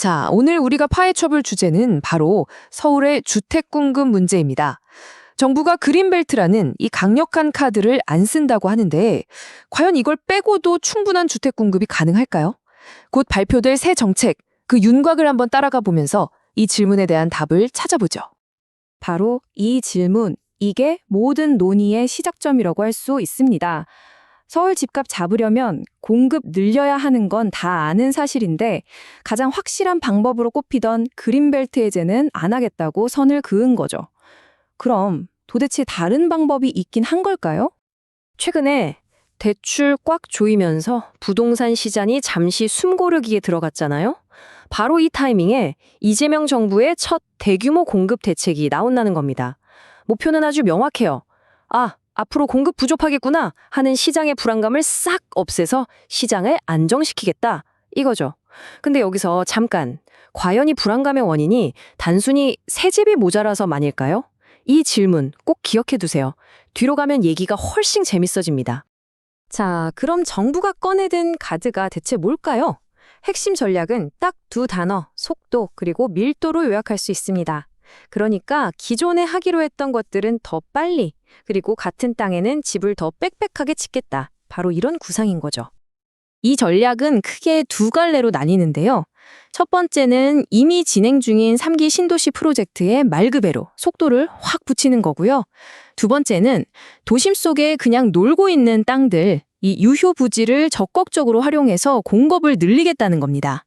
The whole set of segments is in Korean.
자, 오늘 우리가 파헤쳐볼 주제는 바로 서울의 주택 공급 문제입니다. 정부가 그린벨트라는 이 강력한 카드를 안 쓴다고 하는데 과연 이걸 빼고도 충분한 주택 공급이 가능할까요? 곧 발표될 새 정책, 그 윤곽을 한번 따라가 보면서 이 질문에 대한 답을 찾아보죠. 바로 이 질문, 이게 모든 논의의 시작점이라고 할 수 있습니다. 서울 집값 잡으려면 공급 늘려야 하는 건 다 아는 사실인데 가장 확실한 방법으로 꼽히던 그린벨트 해제는 안 하겠다고 선을 그은 거죠. 그럼 도대체 다른 방법이 있긴 한 걸까요? 최근에 대출 꽉 조이면서 부동산 시장이 잠시 숨고르기에 들어갔잖아요. 바로 이 타이밍에 이재명 정부의 첫 대규모 공급 대책이 나온다는 겁니다. 목표는 아주 명확해요. 앞으로 공급 부족하겠구나 하는 시장의 불안감을 싹 없애서 시장을 안정시키겠다, 이거죠. 근데 여기서 잠깐, 과연 이 불안감의 원인이 단순히 새집이 모자라서만일까요? 이 질문 꼭 기억해 두세요. 뒤로 가면 얘기가 훨씬 재밌어집니다. 자, 그럼 정부가 꺼내든 카드가 대체 뭘까요? 핵심 전략은 딱 두 단어, 속도 그리고 밀도로 요약할 수 있습니다. 그러니까 기존에 하기로 했던 것들은 더 빨리, 그리고 같은 땅에는 집을 더 빽빽하게 짓겠다. 바로 이런 구상인 거죠. 이 전략은 크게 두 갈래로 나뉘는데요. 첫 번째는 이미 진행 중인 3기 신도시 프로젝트의 말 그대로 속도를 확 붙이는 거고요. 두 번째는 도심 속에 그냥 놀고 있는 땅들, 이 유효 부지를 적극적으로 활용해서 공급을 늘리겠다는 겁니다.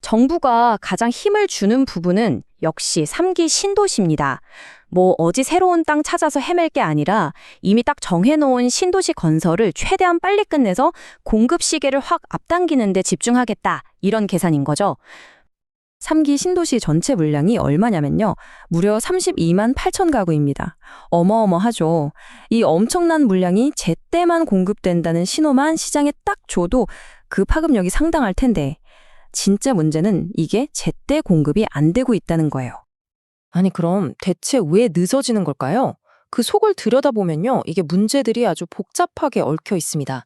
정부가 가장 힘을 주는 부분은 역시 3기 신도시입니다. 어디 새로운 땅 찾아서 헤맬 게 아니라 이미 딱 정해놓은 신도시 건설을 최대한 빨리 끝내서 공급 시계를 확 앞당기는 데 집중하겠다, 이런 계산인 거죠. 3기 신도시 전체 물량이 얼마냐면요. 무려 32만 8천 가구입니다. 어마어마하죠. 이 엄청난 물량이 제때만 공급된다는 신호만 시장에 딱 줘도 그 파급력이 상당할 텐데 진짜 문제는 이게 제때 공급이 안 되고 있다는 거예요. 아니, 그럼 대체 왜 늦어지는 걸까요? 그 속을 들여다보면요, 이게 문제들이 아주 복잡하게 얽혀 있습니다.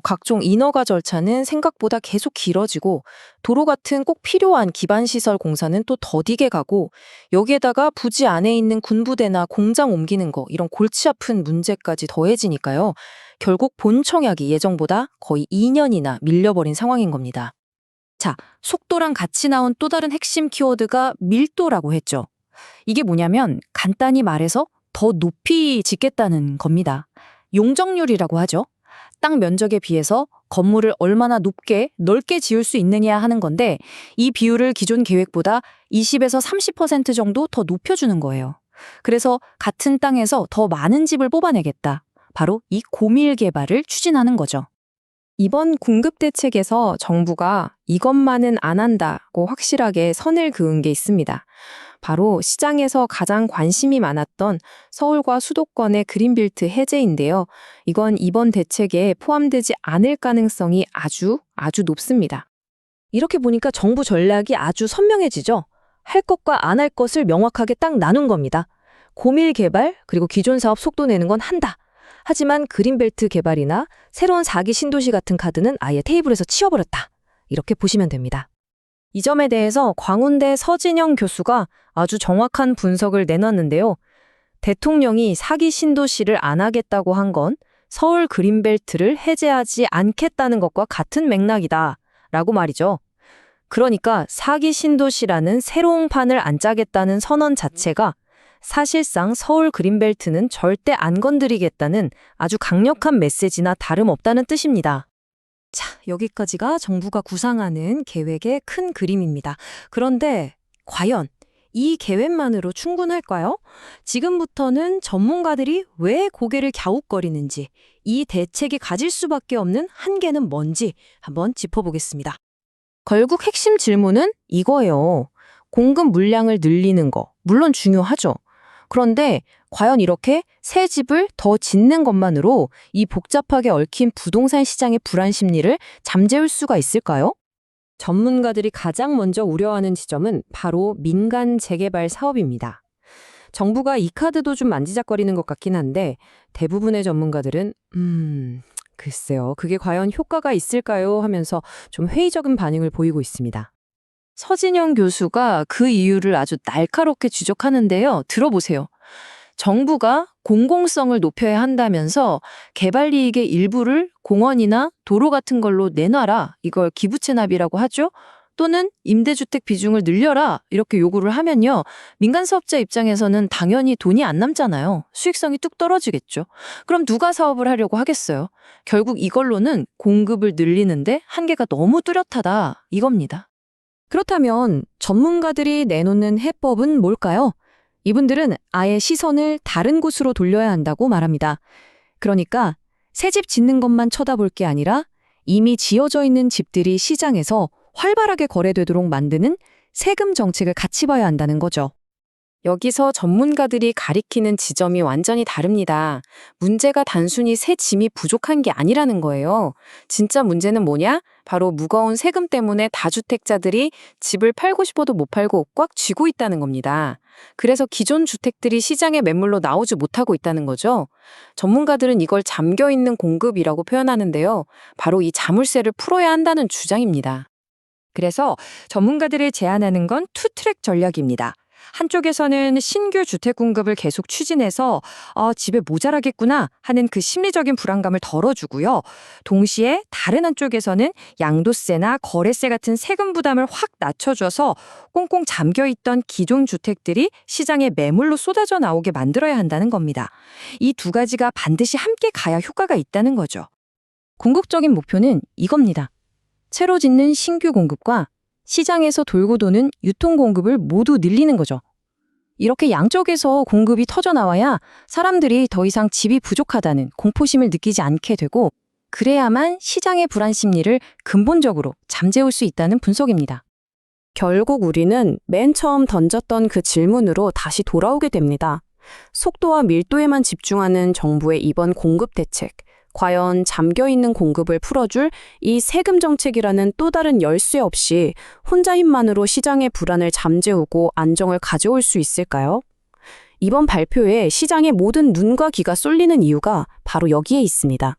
각종 인허가 절차는 생각보다 계속 길어지고, 도로 같은 꼭 필요한 기반시설 공사는 또 더디게 가고, 여기에다가 부지 안에 있는 군부대나 공장 옮기는 거, 이런 골치 아픈 문제까지 더해지니까요, 결국 본 청약이 예정보다 거의 2년이나 밀려버린 상황인 겁니다. 자, 속도랑 같이 나온 또 다른 핵심 키워드가 밀도라고 했죠. 이게 뭐냐면 간단히 말해서 더 높이 짓겠다는 겁니다. 용적률이라고 하죠. 땅 면적에 비해서 건물을 얼마나 높게, 넓게 지을 수 있느냐 하는 건데 이 비율을 기존 계획보다 20에서 30% 정도 더 높여주는 거예요. 그래서 같은 땅에서 더 많은 집을 뽑아내겠다. 바로 이 고밀 개발을 추진하는 거죠. 이번 공급 대책에서 정부가 이것만은 안 한다고 확실하게 선을 그은 게 있습니다. 바로 시장에서 가장 관심이 많았던 서울과 수도권의 그린벨트 해제인데요. 이건 이번 대책에 포함되지 않을 가능성이 아주 높습니다. 이렇게 보니까 정부 전략이 아주 선명해지죠. 할 것과 안 할 것을 명확하게 딱 나눈 겁니다. 고밀 개발, 그리고 기존 사업 속도 내는 건 한다. 하지만 그린벨트 개발이나 새로운 4기 신도시 같은 카드는 아예 테이블에서 치워버렸다. 이렇게 보시면 됩니다. 이 점에 대해서 광운대 서진영 교수가 아주 정확한 분석을 내놨는데요. 대통령이 4기 신도시를 안 하겠다고 한 건 서울 그린벨트를 해제하지 않겠다는 것과 같은 맥락이다, 라고 말이죠. 그러니까 4기 신도시라는 새로운 판을 안 짜겠다는 선언 자체가 사실상 서울 그린벨트는 절대 안 건드리겠다는 아주 강력한 메시지나 다름없다는 뜻입니다. 자, 여기까지가 정부가 구상하는 계획의 큰 그림입니다. 그런데 과연 이 계획만으로 충분할까요? 지금부터는 전문가들이 왜 고개를 갸웃거리는지, 이 대책이 가질 수밖에 없는 한계는 뭔지 한번 짚어보겠습니다. 결국 핵심 질문은 이거예요. 공급 물량을 늘리는 거, 물론 중요하죠. 그런데 과연 이렇게 새 집을 더 짓는 것만으로 이 복잡하게 얽힌 부동산 시장의 불안 심리를 잠재울 수가 있을까요? 전문가들이 가장 먼저 우려하는 지점은 바로 민간 재개발 사업입니다. 정부가 이 카드도 좀 만지작거리는 것 같긴 한데 대부분의 전문가들은 글쎄요, 그게 과연 효과가 있을까요? 하면서 좀 회의적인 반응을 보이고 있습니다. 서진영 교수가 그 이유를 아주 날카롭게 지적하는데요. 들어보세요. 정부가 공공성을 높여야 한다면서 개발 이익의 일부를 공원이나 도로 같은 걸로 내놔라. 이걸 기부채납이라고 하죠. 또는 임대주택 비중을 늘려라. 이렇게 요구를 하면요. 민간 사업자 입장에서는 당연히 돈이 안 남잖아요. 수익성이 뚝 떨어지겠죠. 그럼 누가 사업을 하려고 하겠어요? 결국 이걸로는 공급을 늘리는데 한계가 너무 뚜렷하다. 이겁니다. 그렇다면 전문가들이 내놓는 해법은 뭘까요? 이분들은 아예 시선을 다른 곳으로 돌려야 한다고 말합니다. 그러니까 새 집 짓는 것만 쳐다볼 게 아니라 이미 지어져 있는 집들이 시장에서 활발하게 거래되도록 만드는 세금 정책을 같이 봐야 한다는 거죠. 여기서 전문가들이 가리키는 지점이 완전히 다릅니다. 문제가 단순히 새 짐이 부족한 게 아니라는 거예요. 진짜 문제는 뭐냐? 바로 무거운 세금 때문에 다주택자들이 집을 팔고 싶어도 못 팔고 꽉 쥐고 있다는 겁니다. 그래서 기존 주택들이 시장에 매물로 나오지 못하고 있다는 거죠. 전문가들은 이걸 잠겨있는 공급이라고 표현하는데요. 바로 이 자물쇠를 풀어야 한다는 주장입니다. 그래서 전문가들이 제안하는 건 투트랙 전략입니다. 한쪽에서는 신규 주택 공급을 계속 추진해서 집에 모자라겠구나 하는 그 심리적인 불안감을 덜어주고요. 동시에 다른 한쪽에서는 양도세나 거래세 같은 세금 부담을 확 낮춰줘서 꽁꽁 잠겨있던 기존 주택들이 시장에 매물로 쏟아져 나오게 만들어야 한다는 겁니다. 이 두 가지가 반드시 함께 가야 효과가 있다는 거죠. 궁극적인 목표는 이겁니다. 새로 짓는 신규 공급과 시장에서 돌고 도는 유통 공급을 모두 늘리는 거죠. 이렇게 양쪽에서 공급이 터져 나와야 사람들이 더 이상 집이 부족하다는 공포심을 느끼지 않게 되고, 그래야만 시장의 불안 심리를 근본적으로 잠재울 수 있다는 분석입니다. 결국 우리는 맨 처음 던졌던 그 질문으로 다시 돌아오게 됩니다. 속도와 밀도에만 집중하는 정부의 이번 공급 대책, 과연 잠겨있는 공급을 풀어줄 이 세금 정책이라는 또 다른 열쇠 없이 혼자 힘만으로 시장의 불안을 잠재우고 안정을 가져올 수 있을까요? 이번 발표에 시장의 모든 눈과 귀가 쏠리는 이유가 바로 여기에 있습니다.